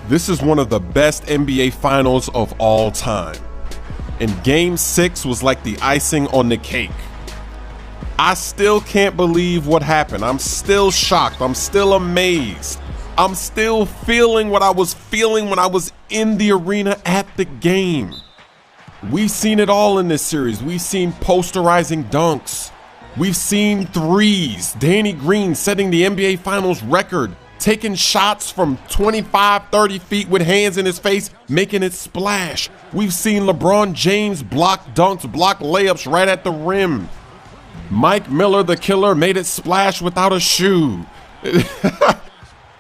This is one of the best NBA finals of all time. And game 6 was like the icing on the cake. I still can't believe what happened. I'm still shocked. I'm still amazed. I'm still feeling what I was feeling when I was in the arena at the game. We've seen it all in this series. We've seen posterizing dunks. We've seen threes. Danny Green setting the NBA Finals record, taking shots from 25, 30 feet with hands in his face, making it splash. We've seen LeBron James block dunks, block layups right at the rim. Mike Miller, the killer, made it splash without a shoe.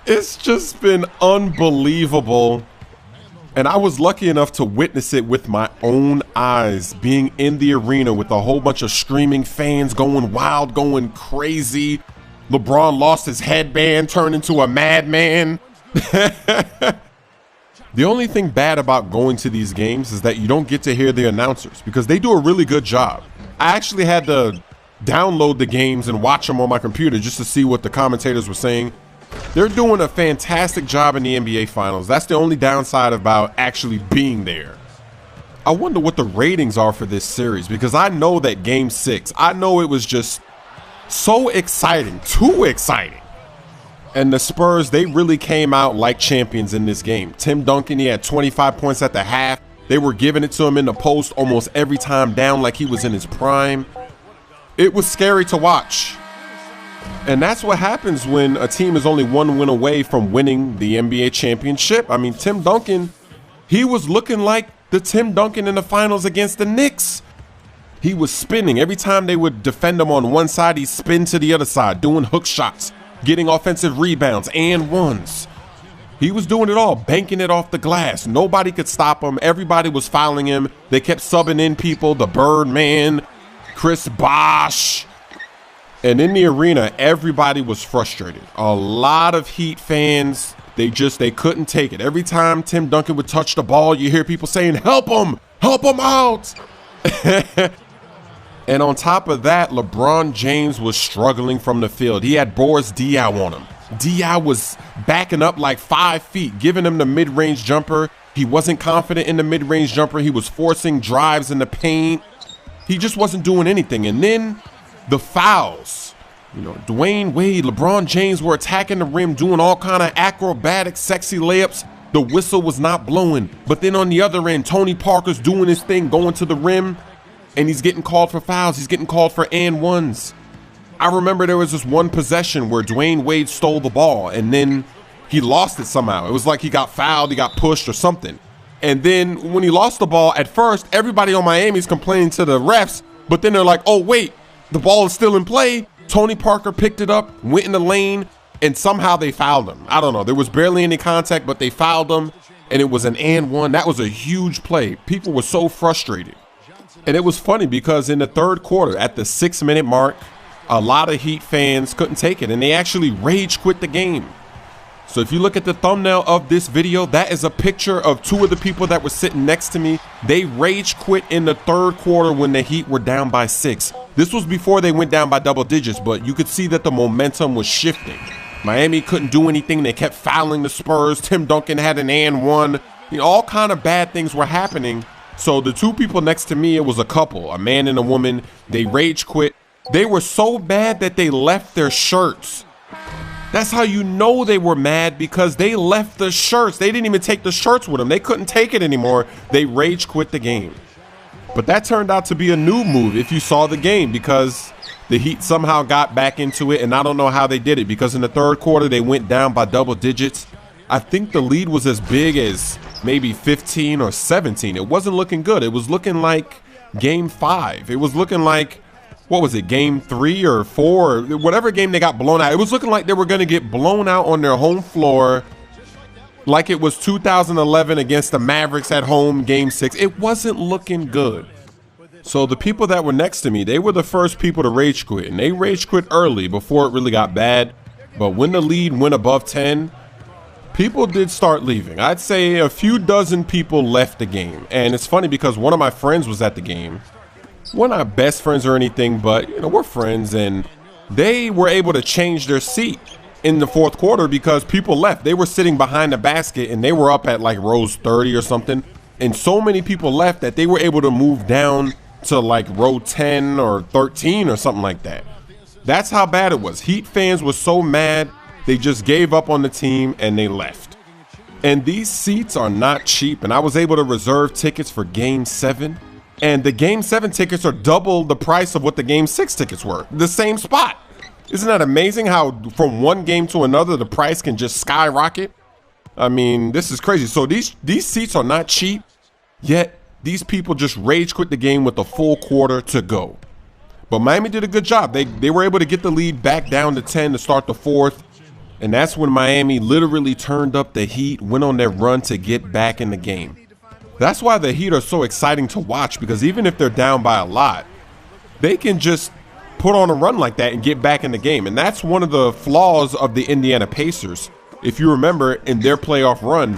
It's just been unbelievable. And I was lucky enough to witness it with my own eyes, being in the arena with a whole bunch of screaming fans going wild, going crazy. LeBron lost his headband, turned into a madman. The only thing bad about going to these games is that you don't get to hear the announcers because they do a really good job. I actually had to download the games and watch them on my computer just to see what the commentators were saying. They're doing a fantastic job in the NBA Finals. That's the only downside about actually being there. I wonder what the ratings are for this series because I know that game 6, I know it was just so exciting, too exciting. And the Spurs, they really came out like champions in this game. Tim Duncan, he had 25 points at the half. They were giving it to him in the post almost every time down like he was in his prime. It was scary to watch. And that's what happens when a team is only one win away from winning the NBA championship. I mean, Tim Duncan, he was looking like the Tim Duncan in the finals against the Knicks. He was spinning. Every time they would defend him on one side, he'd spin to the other side, doing hook shots, getting offensive rebounds and ones. He was doing it all, banking it off the glass. Nobody could stop him. Everybody was fouling him. They kept subbing in people, the Birdman, Chris Bosh. And in the arena, everybody was frustrated. A lot of Heat fans, they couldn't take it. Every time Tim Duncan would touch the ball, you hear people saying, help him out. And on top of that, LeBron James was struggling from the field. He had Boris Diaw on him. Diaw was backing up like 5 feet, giving him the mid-range jumper. He wasn't confident in the mid-range jumper. He was forcing drives in the paint. He just wasn't doing anything. And then the fouls, Dwayne Wade, LeBron James were attacking the rim, doing all kind of acrobatic, sexy layups. The whistle was not blowing. But then on the other end, Tony Parker's doing his thing, going to the rim, and he's getting called for fouls. He's getting called for and ones. I remember there was this one possession where Dwayne Wade stole the ball, and then he lost it somehow. It was like he got fouled, he got pushed or something. And then when he lost the ball, at first, everybody on Miami's complaining to the refs, but then they're like, oh, wait. The ball is still in play. Tony Parker picked it up, went in the lane, and somehow they fouled him. I don't know. There was barely any contact, but they fouled him, and it was an and one. That was a huge play. People were so frustrated. And it was funny because in the third quarter, at the 6-minute mark, a lot of Heat fans couldn't take it, and they actually rage quit the game. So if you look at the thumbnail of this video, that is a picture of 2 of the people that were sitting next to me. They rage quit in the third quarter when the Heat were down by 6. This was before they went down by double digits, but you could see that the momentum was shifting. Miami couldn't do anything. They kept fouling the Spurs. Tim Duncan had an and one. All kind of bad things were happening. So the 2 people next to me, it was a couple, a man and a woman. They rage quit. They were so bad that they left their shirts. That's how you know they were mad, because they left the shirts. They didn't even take the shirts with them. They couldn't take it anymore. They rage quit the game. But that turned out to be a new move if you saw the game, because the Heat somehow got back into it, and I don't know how they did it, because in the third quarter they went down by double digits. I think the lead was as big as maybe 15 or 17. It wasn't looking good. It was looking like game 5. It was looking like, what was it, game 3 or 4, whatever game they got blown out. It was looking like they were going to get blown out on their home floor, like it was 2011 against the Mavericks at home, game 6. It wasn't looking good. So the people that were next to me, they were the first people to rage quit, and they rage quit early before it really got bad. But when the lead went above 10, people did start leaving. I'd say a few dozen people left the game. And it's funny because one of my friends was at the game. We're not best friends or anything, but we're friends, and they were able to change their seat. in the fourth quarter because people left. They were sitting behind the basket and they were up at like rows 30 or something. And so many people left that they were able to move down to like row 10 or 13 or something like that. That's how bad it was. Heat fans were so mad, they just gave up on the team and they left. And these seats are not cheap. And I was able to reserve tickets for Game 7. And the Game 7 tickets are double the price of what the Game 6 tickets were. The same spot. Isn't that amazing how from one game to another, the price can just skyrocket? I mean, this is crazy. So these seats are not cheap, yet these people just rage quit the game with a full quarter to go. But Miami did a good job. They were able to get the lead back down to 10 to start the fourth. And that's when Miami literally turned up the heat, went on their run to get back in the game. That's why the Heat are so exciting to watch, because even if they're down by a lot, they can just put on a run like that and get back in the game. And that's one of the flaws of the Indiana Pacers. If you remember, in their playoff run,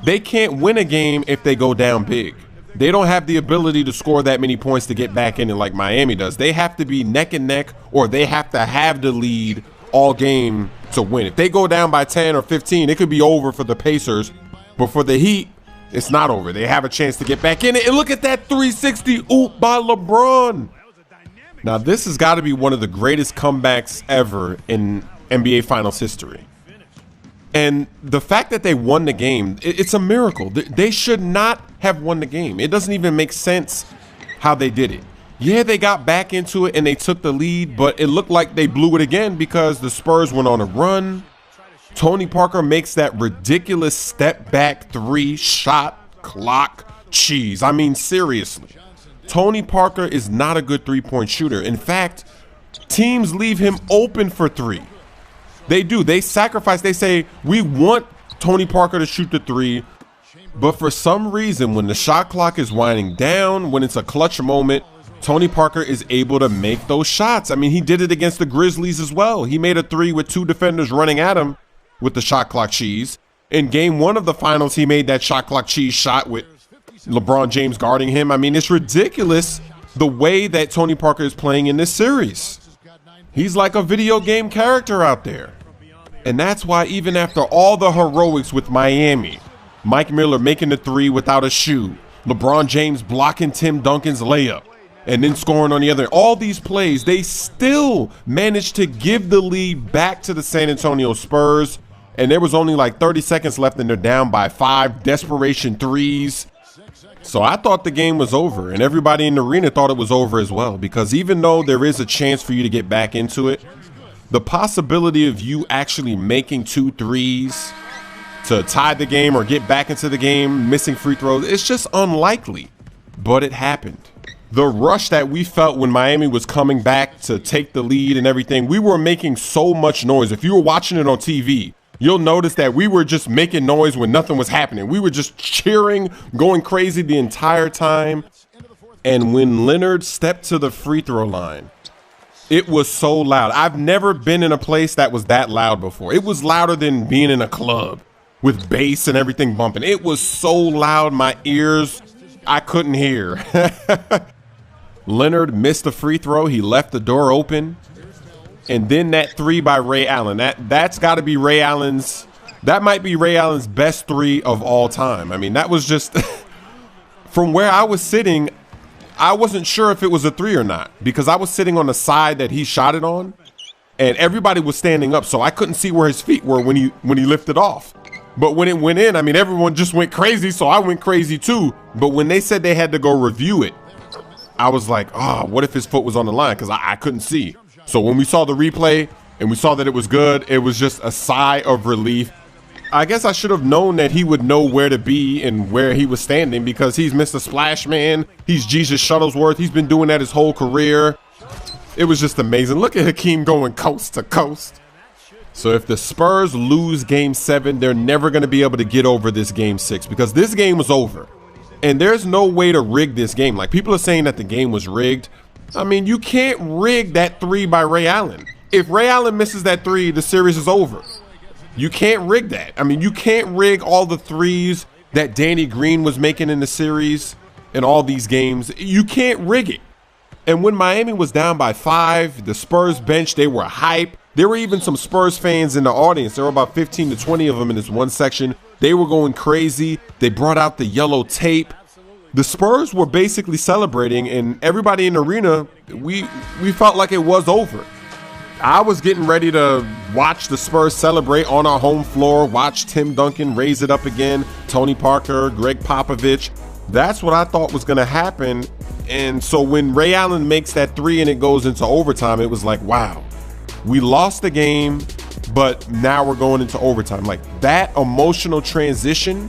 they can't win a game if they go down big. They don't have the ability to score that many points to get back in it like Miami does. They have to be neck and neck, or they have to have the lead all game to win. If they go down by 10 or 15, it could be over for the Pacers. But for the Heat, it's not over. They have a chance to get back in it. And look at that 360 oop by LeBron. Now, this has got to be one of the greatest comebacks ever in NBA Finals history. And the fact that they won the game, it's a miracle. They should not have won the game. It doesn't even make sense how they did it. Yeah, they got back into it and they took the lead, but it looked like they blew it again because the Spurs went on a run. Tony Parker makes that ridiculous step back three, shot clock cheese. I mean, seriously. Tony Parker is not a good three-point shooter. In fact, teams leave him open for three. They do. They sacrifice. They say, we want Tony Parker to shoot the three. But for some reason, when the shot clock is winding down, when it's a clutch moment, Tony Parker is able to make those shots. I mean, he did it against the Grizzlies as well. He made a three with two defenders running at him with the shot clock cheese. In game one of the finals, he made that shot clock cheese shot with LeBron James guarding him. I mean, it's ridiculous the way that Tony Parker is playing in this series. He's like a video game character out there. And that's why even after all the heroics with Miami, Mike Miller making the three without a shoe, LeBron James blocking Tim Duncan's layup, and then scoring on the other, all these plays, they still managed to give the lead back to the San Antonio Spurs. And there was only like 30 seconds left and they're down by 5 desperation threes. So I thought the game was over, and everybody in the arena thought it was over as well, because even though there is a chance for you to get back into it, the possibility of you actually making 2 threes to tie the game or get back into the game, missing free throws, it's just unlikely. But it happened. The rush that we felt when Miami was coming back to take the lead and everything, we were making so much noise. If you were watching it on TV, you'll notice that we were just making noise when nothing was happening. We were just cheering, going crazy the entire time. And when Leonard stepped to the free throw line, it was so loud. I've never been in a place that was that loud before. It was louder than being in a club with bass and everything bumping. It was so loud, my ears, I couldn't hear. Leonard missed the free throw. He left the door open. And then that three by Ray Allen, that's got to be Ray Allen's, that might be Ray Allen's best three of all time. I mean, that was just, from where I was sitting, I wasn't sure if it was a three or not, because I was sitting on the side that he shot it on, and everybody was standing up, so I couldn't see where his feet were when he lifted off. But when it went in, I mean, everyone just went crazy, so I went crazy too. But when they said they had to go review it, I was like, oh, what if his foot was on the line? Because I couldn't see. So when we saw the replay and we saw that it was good, it was just a sigh of relief. I guess I should have known that he would know where to be and where he was standing, because he's Mr. Splash Man. He's Jesus Shuttlesworth. He's been doing that his whole career. It was just amazing. Look at Hakeem going coast to coast. So if the Spurs lose game 7, they're never going to be able to get over this game 6, because this game was over. And there's no way to rig this game. Like, people are saying that the game was rigged. I mean, you can't rig that three by Ray Allen. If Ray Allen misses that three, the series is over. You can't rig that. I mean, you can't rig all the threes that Danny Green was making in the series in all these games. You can't rig it. And when Miami was down by 5, the Spurs bench, they were hype. There were even some Spurs fans in the audience. There were about 15 to 20 of them in this one section. They were going crazy. They brought out the yellow tape. The Spurs were basically celebrating, and everybody in the arena, we felt like it was over. I was getting ready to watch the Spurs celebrate on our home floor, watch Tim Duncan raise it up again, Tony Parker, Greg Popovich. That's what I thought was going to happen. And so when Ray Allen makes that three and it goes into overtime, it was like, wow, we lost the game, but now we're going into overtime. Like, that emotional transition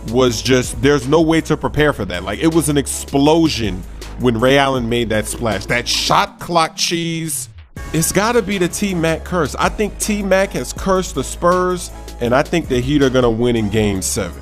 was just, there's no way to prepare for that. Like, it was an explosion when Ray Allen made that splash. That shot clock cheese, it's got to be the T-Mac curse. I think T-Mac has cursed the Spurs, and I think the Heat are going to win in Game 7.